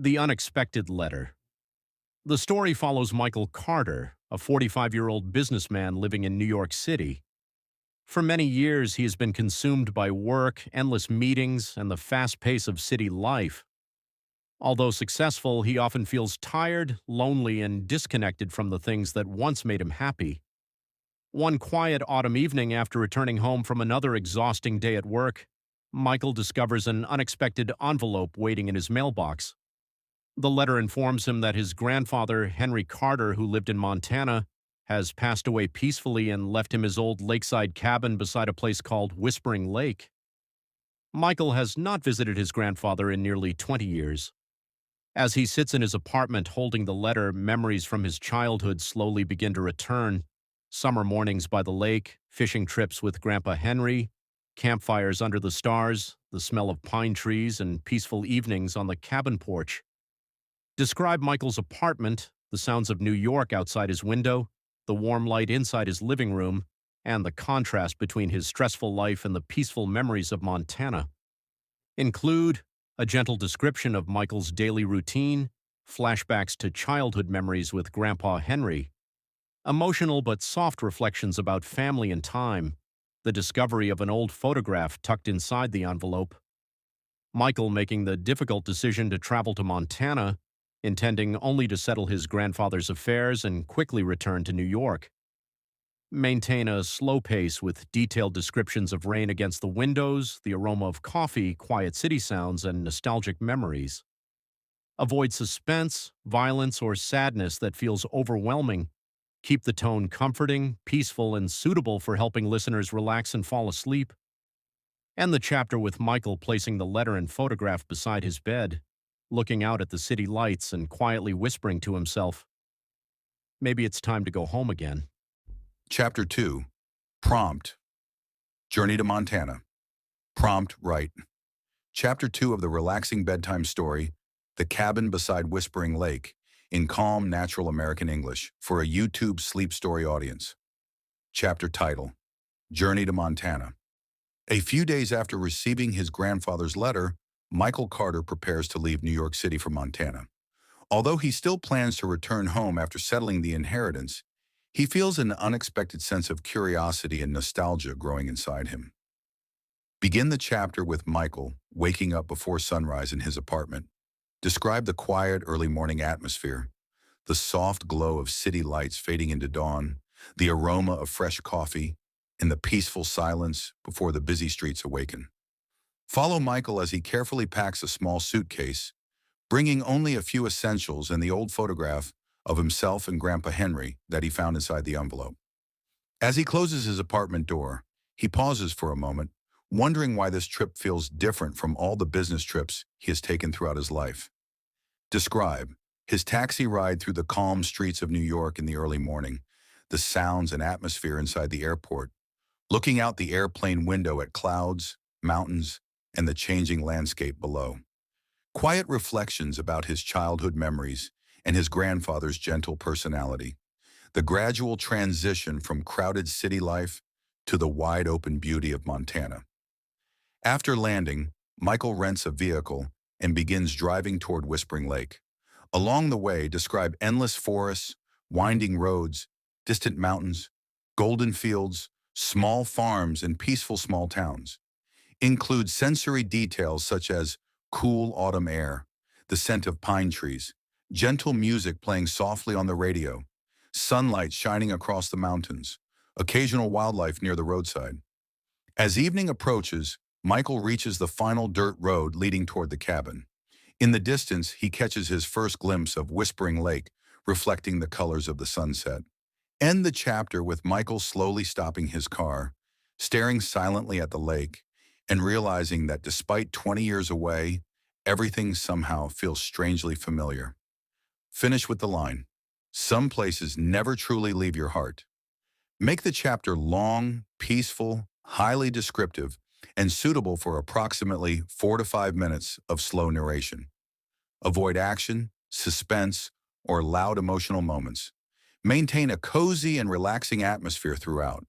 The Unexpected Letter. The story follows Michael Carter, a 45-year-old businessman living in New York City. For many years, he has been consumed by work, endless meetings, and the fast pace of city life. Although successful, he often feels tired, lonely, and disconnected from the things that once made him happy. One quiet autumn evening after returning home from another exhausting day at work, Michael discovers an unexpected envelope waiting in his mailbox. The letter informs him that his grandfather, Henry Carter, who lived in Montana, has passed away peacefully and left him his old lakeside cabin beside a place called Whispering Lake. Michael has not visited his grandfather in nearly 20 years. As he sits in his apartment holding the letter, memories from his childhood slowly begin to return. Summer mornings by the lake, fishing trips with Grandpa Henry, campfires under the stars, the smell of pine trees, and peaceful evenings on the cabin porch. Describe Michael's apartment, the sounds of New York outside his window, the warm light inside his living room, and the contrast between his stressful life and the peaceful memories of Montana. Include a gentle description of Michael's daily routine, flashbacks to childhood memories with Grandpa Henry, emotional but soft reflections about family and time, the discovery of an old photograph tucked inside the envelope, Michael making the difficult decision to travel to Montana, intending only to settle his grandfather's affairs and quickly return to New York. Maintain a slow pace with detailed descriptions of rain against the windows, the aroma of coffee, quiet city sounds, and nostalgic memories. Avoid suspense, violence, or sadness that feels overwhelming. Keep the tone comforting, peaceful, and suitable for helping listeners relax and fall asleep. End the chapter with Michael placing the letter and photograph beside his bed, looking out at the city lights and quietly whispering to himself, maybe it's time to go home again. Chapter 2. Prompt. Journey to Montana. Prompt right. Chapter 2 of the relaxing bedtime story, The Cabin Beside Whispering Lake, in calm, natural American English, for a YouTube sleep story audience. Chapter title, Journey to Montana. A few days after receiving his grandfather's letter, Michael Carter prepares to leave New York City for Montana. Although he still plans to return home after settling the inheritance, he feels an unexpected sense of curiosity and nostalgia growing inside him. Begin the chapter with Michael waking up before sunrise in his apartment. Describe the quiet early morning atmosphere, the soft glow of city lights fading into dawn, the aroma of fresh coffee, and the peaceful silence before the busy streets awaken. Follow Michael as he carefully packs a small suitcase, bringing only a few essentials and the old photograph of himself and Grandpa Henry that he found inside the envelope. As he closes his apartment door, he pauses for a moment, wondering why this trip feels different from all the business trips he has taken throughout his life. Describe his taxi ride through the calm streets of New York in the early morning, the sounds and atmosphere inside the airport, looking out the airplane window at clouds, mountains, and the changing landscape below. Quiet reflections about his childhood memories and his grandfather's gentle personality, the gradual transition from crowded city life to the wide-open beauty of Montana. After landing, Michael rents a vehicle and begins driving toward Whispering Lake. Along the way, describe endless forests, winding roads, distant mountains, golden fields, small farms, and peaceful small towns. Include sensory details such as cool autumn air, the scent of pine trees, gentle music playing softly on the radio, sunlight shining across the mountains, occasional wildlife near the roadside. As evening approaches, Michael reaches the final dirt road leading toward the cabin. In the distance, he catches his first glimpse of Whispering Lake, reflecting the colors of the sunset. End the chapter with Michael slowly stopping his car, staring silently at the lake, and realizing that despite 20 years away, everything somehow feels strangely familiar. Finish with the line, "Some places never truly leave your heart." Make the chapter long, peaceful, highly descriptive, and suitable for approximately 4 to 5 minutes of slow narration. Avoid action, suspense, or loud emotional moments. Maintain a cozy and relaxing atmosphere throughout.